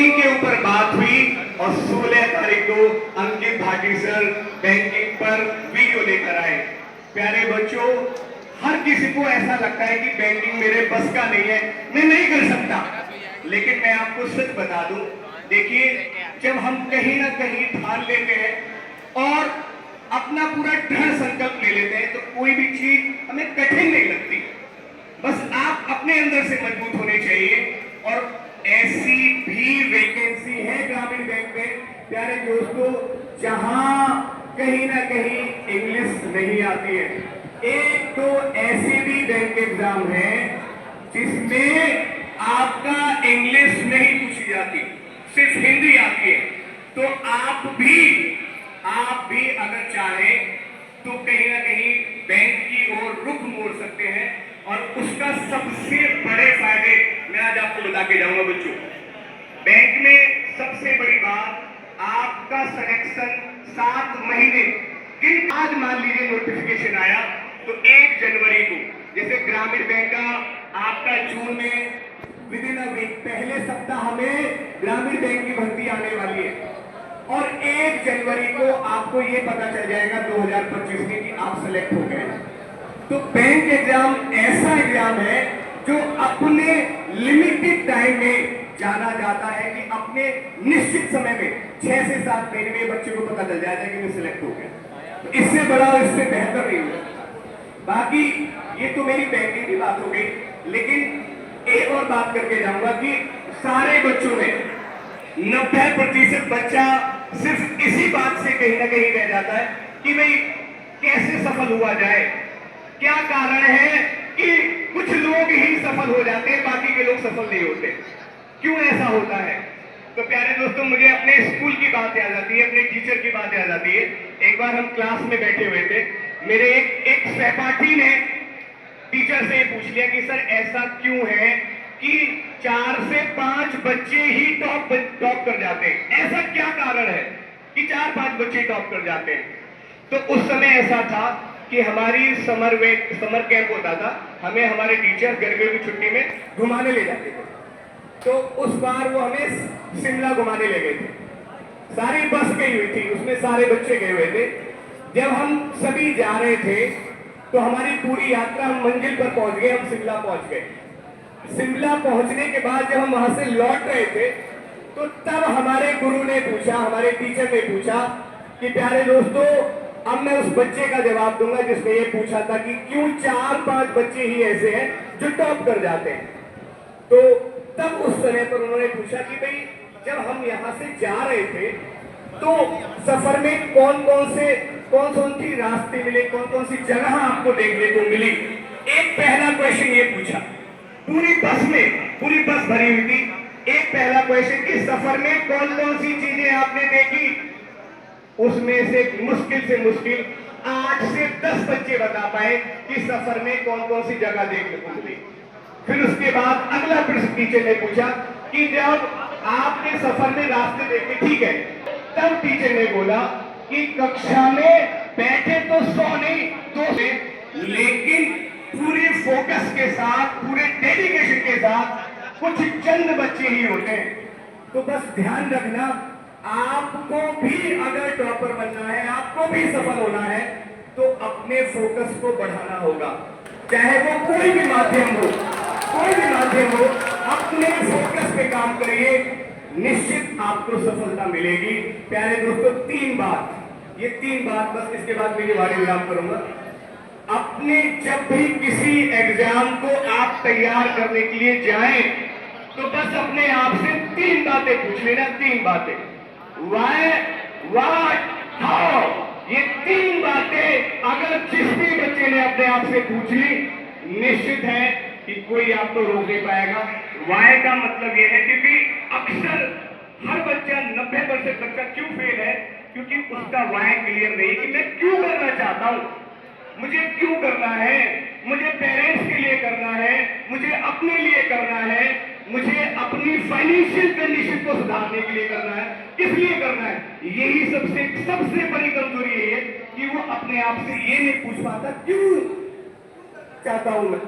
उन्हीं के ऊपर बात हुई और 16 तारीख को अंकित भाटी सर बैंकिंग पर वीडियो लेकर आए। प्यारे बच्चों, हर किसी को ऐसा लगता है कि बैंकिंग मेरे बस का नहीं है, मैं नहीं कर सकता। लेकिन मैं आपको सच बता दूं, देखिए, जब हम कहीं ना कहीं ठान लेते हैं और अपना पूरा दृढ़ संकल्प ले लेते हैं तो कोई भी चीज हमें कठिन नहीं लगती। बस आप अपने अंदर से मजबूत होने चाहिए। और ऐसी भी वैकेंसी है ग्रामीण बैंक में प्यारे दोस्तों, जहां कहीं ना कहीं इंग्लिश नहीं आती है। एक तो ऐसी भी बैंक एग्जाम है जिसमें आपका इंग्लिश नहीं पूछी जाती, सिर्फ हिंदी आती है। तो आप भी अगर चाहें तो कहीं ना कहीं बैंक की ओर रुख मोड़ सकते हैं। और उसका सबसे बड़े फायदे मैं आज आपको बता के जाऊंगा बच्चों। बैंक में सबसे बड़ी बात, आपका सिलेक्शन 7 महीने किन, आज मान लीजिए नोटिफिकेशन आया तो 1 जनवरी को, जैसे ग्रामीण बैंक का आपका जून में विदिन अ वीक, पहले सप्ताह में ग्रामीण बैंक की भर्ती आने वाली है और 1 जनवरी को आपको यह पता चल जाएगा 2025 में कि आप सेलेक्ट हो गए। तो बैंक एग्जाम ऐसा एग्जाम है जो अपने लिमिटेड टाइम में जाना जाता है कि अपने निश्चित समय में 6 से 7 महीने में बच्चे को पता चल जाएगा कि वो सिलेक्ट हो गया। तो इससे बड़ा और इससे बेहतर नहीं होगा। बाकी ये तो मेरी बैंकिंग की बात हो गई, लेकिन एक और बात करके जाऊंगा कि सारे बच्चों में 90% बच्चा सिर्फ इसी बात से कहीं ना कहीं रह जाता है कि भाई कैसे सफल हुआ जाए। क्या कारण है कि कुछ लोग ही सफल हो जाते हैं, बाकी के लोग सफल नहीं होते। क्यों ऐसा होता है? तो प्यारे दोस्तों, मुझे अपने स्कूल की बात याद आती है, अपने टीचर की बात याद आती है। एक बार हम क्लास में बैठे हुए थे, मेरे एक सहपाठी ने टीचर से पूछ लिया कि सर ऐसा क्यों है कि 4 से 5 बच्चे ही टॉप कर जाते हैं, ऐसा क्या कारण है कि 4-5 बच्चे टॉप कर जाते हैं? तो उस समय ऐसा था कि हमारी समर कैंप होता था, हमें हमारे टीचर गर्मियों की छुट्टी में घुमाने ले जाते थे। तो उस बार वो हमें शिमला घुमाने ले गए थे। सारी बस गई हुई थी, उसमें सारे बच्चे गए हुए थे। जब हम सभी जा रहे थे तो हमारी पूरी यात्रा, हम मंजिल पर पहुंच गए, हम शिमला पहुंच गए। शिमला पहुंचने के बाद जब हम वहां से लौट रहे थे तो तब हमारे गुरु ने पूछा, हमारे टीचर ने पूछा कि प्यारे दोस्तों, अब मैं उस बच्चे का जवाब दूंगा जिसने ये पूछा था कि क्यों 4-5 बच्चे ही ऐसे हैं जो टॉप कर जाते हैं। तो तब उस समय पर उन्होंने पूछा कि भाई जब हम यहां से जा रहे थे तो सफर में कौन कौन सी रास्ते मिले, कौन कौन सी जगह आपको देखने को मिली। एक पहला क्वेश्चन ये पूछा, पूरी बस भरी हुई थी। एक पहला क्वेश्चन कि सफर में कौन कौन सी चीजें आपने देखी। उसमें से मुश्किल 8 से 10 बच्चे बता पाए कि सफर में कौन कौन सी जगह देखने को मिली। फिर उसके बाद अगला प्रश्न टीचर ने पूछा कि जब आपने सफर में रास्ते देखे, ठीक है, तब टीचर ने बोला कि कक्षा में बैठे तो 100 नहीं 200, लेकिन पूरे फोकस के साथ, पूरे डेडिकेशन के साथ कुछ चंद बच्चे ही होते हैं। तो बस ध्यान रखना, आपको भी अगर टॉपर बनना है, आपको भी सफल होना है, तो अपने फोकस को बढ़ाना होगा। चाहे वो कोई भी माध्यम हो, अपने फोकस पे काम करिए, निश्चित आपको सफलता मिलेगी। प्यारे दोस्तों, 3 बात बस, इसके बाद मेरी बारी विराम करूंगा। अपने जब भी किसी एग्जाम को आप तैयार करने के लिए जाएं तो बस अपने आप से 3 बातें पूछ लेना। 3 बातें, व्हाई, व्हाट, हाउ। ये 3 बातें अगर जिस भी बच्चे ने अपने आप से पूछ ली, निश्चित है कि कोई आपको रोक नहीं पाएगा। व्हाई का मतलब यह है क्योंकि अक्सर हर बच्चा, 90% बच्चा क्यों फेल है, क्योंकि उसका व्हाई क्लियर नहीं कि मैं क्यों करना चाहता हूं, मुझे क्यों करना है, मुझे पेरेंट्स के लिए करना है, मुझे अपने लिए करना है, मुझे अपनी फाइनेंशियल कंडीशन को सुधारने के लिए करना है, किस लिए करना है। यही सबसे बड़ी कमजोरी है कि वो अपने आप से ये नहीं पूछ पाता क्यों चाहता हूं मैं।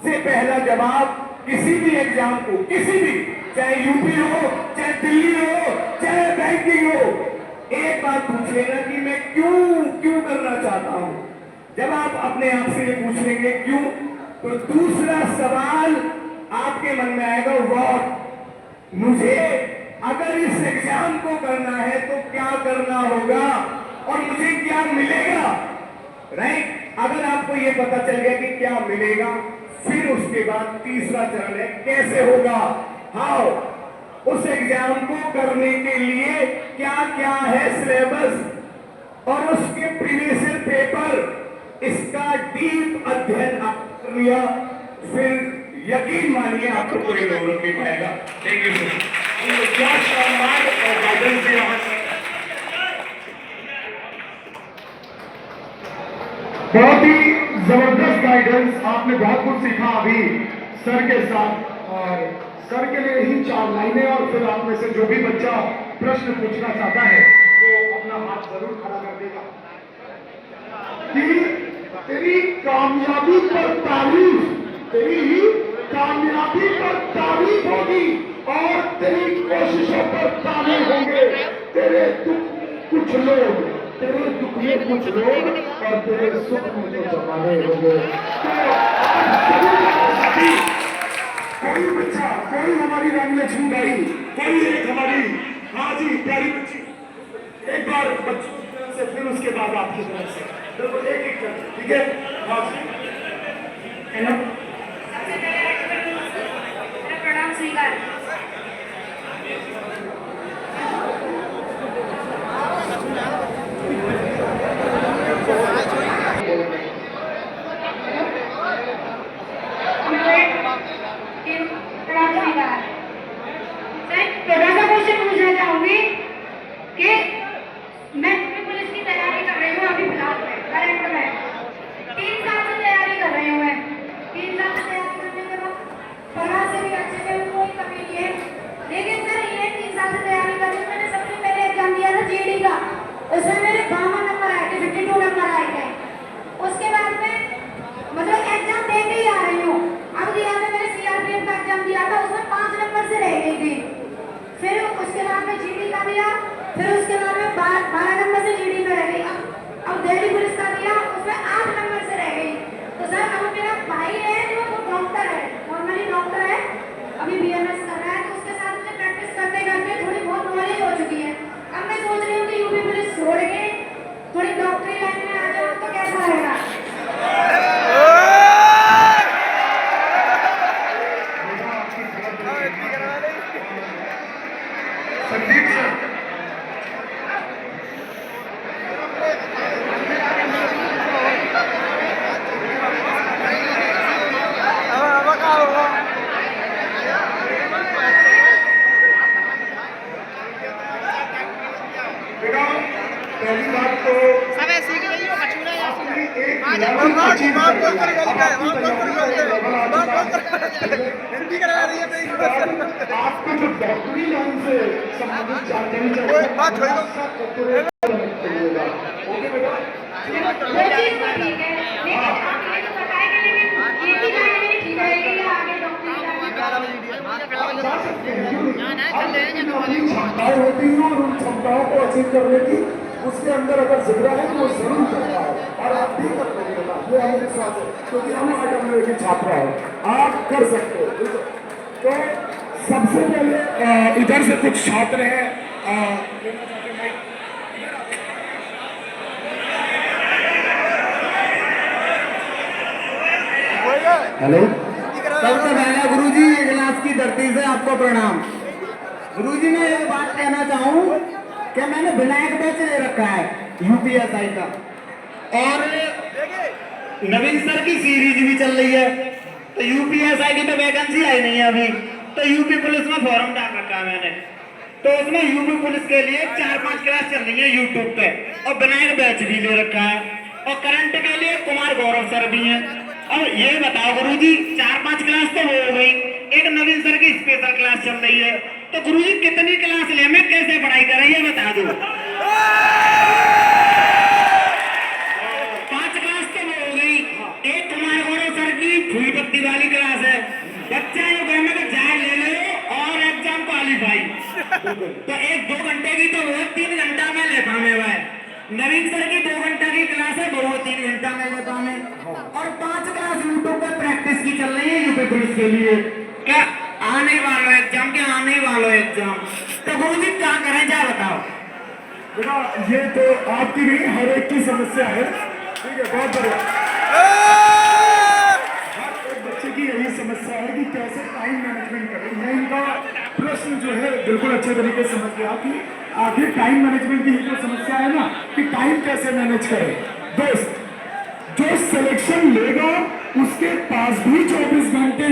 से पहला जवाब किसी भी एग्जाम को, किसी भी, चाहे यूपी हो, चाहे दिल्ली हो, चाहे बैंकिंग हो, एक बात पूछ लेना कि मैं क्यों करना चाहता हूं। जब आप अपने आप से ये पूछ लेंगे क्यों, तो दूसरा सवाल आपके मन में आएगा व्हाट। मुझे अगर इस एग्जाम को करना है तो क्या करना होगा और मुझे क्या मिलेगा, राइट। अगर आपको ये पता चल गया कि क्या मिलेगा, फिर उसके बाद तीसरा चरण है कैसे होगा, हाउ। उस एग्जाम को करने के लिए क्या क्या है सिलेबस और उसके प्रीवियस पेपर, इसका डीप अध्ययन आप कर लिया, फिर यकीन मानिए आपको कोई गौरव नहीं पाएगा। Thank you sir. बहुत ही जबरदस्त गाइडेंस, आपने बहुत कुछ सीखा अभी सर के साथ। और सर के लिए ही 4 लाइनें, और फिर आप में से जो भी बच्चा प्रश्न पूछना चाहता है वो अपना हाथ जरूर खड़ा कर देगा। कि तेरी कामयाबी पर तारीफ, तेरी कामयाबी पर तारीफ होगी और तेरी कोशिशों पर ताने होंगे। तेरे दुख कुछ लोग, तेरे दुख में कुछ लोग और तेरे सुख में तो जमाने होंगे। कोई बच्चा, कोई हमारी रानी लक्ष्मी बाई, कोई एक हमारी हाँ जी प्यारी बच्ची, एक बार बच्चों की तरफ से, फिर उसके बाद आपकी तरफ से, बिल्कुल एक एक कर, ठीक है। हाँ जी, है ना? प्रणाम स्वीकार। छोटा सा क्वेश्चन पूछना चाहूंगी कि मैं पुलिस की तैयारी कर रही हूँ अभी फिलहाल में, करंट में 3 साल से तैयारी कर रही हूँ मैं। 3 साल से तैयारी करने के बाद पढ़ा से भी अच्छे से कोई कमी नहीं है, लेकिन सर ये 3 साल से तैयारी कर रही हूँ। मैंने सबसे पहले एग्जाम दिया था जीडी का, उसमें मेरे 52 नंबर आए थे, 52 नंबर आए थे। उसके बाद में मतलब एग्जाम देके ही आ रही हूँ। अब दिया था मैंने सीआरपीएफ का एग्जाम दिया था, उसमें 5 नंबर से रह गई थी। फिर उसके बाद में जीडी का दिया, फिर उसके बाद में 12 नंबर से जीडी में रह गई। अब दिल्ली पुलिस का दिया, उसमें 8 नंबर से रह गई। तो सर अब मेरा भाई है जो डॉक्टर है, नॉर्मली डॉक्टर है, अभी बीएमएस कर रहा है, तो उसके साथ में प्रैक्टिस करते करते थोड़ी बहुत नॉलेज हो चुकी है। अब मैं सोच रही हूँ कि यूपी पुलिस छोड़ के थोड़ी डॉक्टरी लाइन में आ जाऊँ तो कैसा रहेगा। संदीप सर, पहली बात तो सीख रही हो कचूरा या हिंदी करा रही है आपको जो डॉक्टरी लाइन से संबंधित जानकारी चाहिए, ओके बेटा। वो चीज तो ठीक है, लेकिन आप ये तो बताएंगे लेकिन ये भी लाइन मेरी ठीक रहेगी या आगे डॉक्टरी लाइन। जा सकते हैं, क्यों नहीं? अपनी क्षमताएं होती हैं और उन क्षमताओं को अचीव करने की उसके अंदर अगर जिगरा है तो वो जरूर करता है, और आप भी कर लेंगे बेटा, ये हमें विश्वास है, क्योंकि हम आईडब्ल्यू के छात्र हैं, आप कर सकते हो। तो सबसे पहले इधर से कुछ छात्र हैं, हेलो। सबसे पहले गुरुजी ये क्लास की धरती से आपको प्रणाम। गुरुजी मैं एक बात कहना चाहूँ कि मैंने विनायक बैच ले रखा है यूपीएसआई का, और नवीन सर की सीरीज भी चल रही है, तो यूपीएसआई की तो वैकेंसी आई नहीं है अभी, तो यूपी पुलिस में फॉर्म डाल रखा है मैंने, तो उसमें यूपी पुलिस के लिए 4-5 क्लास चल रही है यूट्यूब पे, और विनायक बैच भी ले रखा है, और करंट के लिए कुमार गौरव सर भी हैं। अब ये बताओ गुरुजी 4-5 क्लास तो हो गई, एक नवीन सर की स्पेशल क्लास चल रही है, तो गुरुजी कितनी क्लास ले, मैं कैसे पढ़ाई कर रही है बता दो। 5 क्लास तो हो गई, एक कुमार गौरव सर की फूल पत्ती वाली क्लास तो एक 2 घंटे की तो वो 3 घंटा में ले पामे हुआ है। नवीन सर की 2 घंटा की क्लास है, वो 3 घंटा में ले पामे। और 5 क्लास यूट्यूब पे प्रैक्टिस की चल रही है यूपी पुलिस के लिए। क्या आने वाला एग्जाम, क्या आने वाला एग्जाम। तो गुरुजी क्या करें, क्या बताओ। बेटा ये तो आपकी नहीं, हर एक की समस्या है। ठीक है, बहुत बढ़िया। हर एक बच्चे की यही समस्या है कि कैसे टाइम मैनेजमेंट करें। मैं इनका प्रश्न जो है बिल्कुल अच्छे तरीके से समझ गया कि आखिर टाइम मैनेजमेंट की ही तो समस्या है ना, कि टाइम कैसे मैनेज करें। दोस्त, जो सिलेक्शन लेगा उसके पास भी 24 घंटे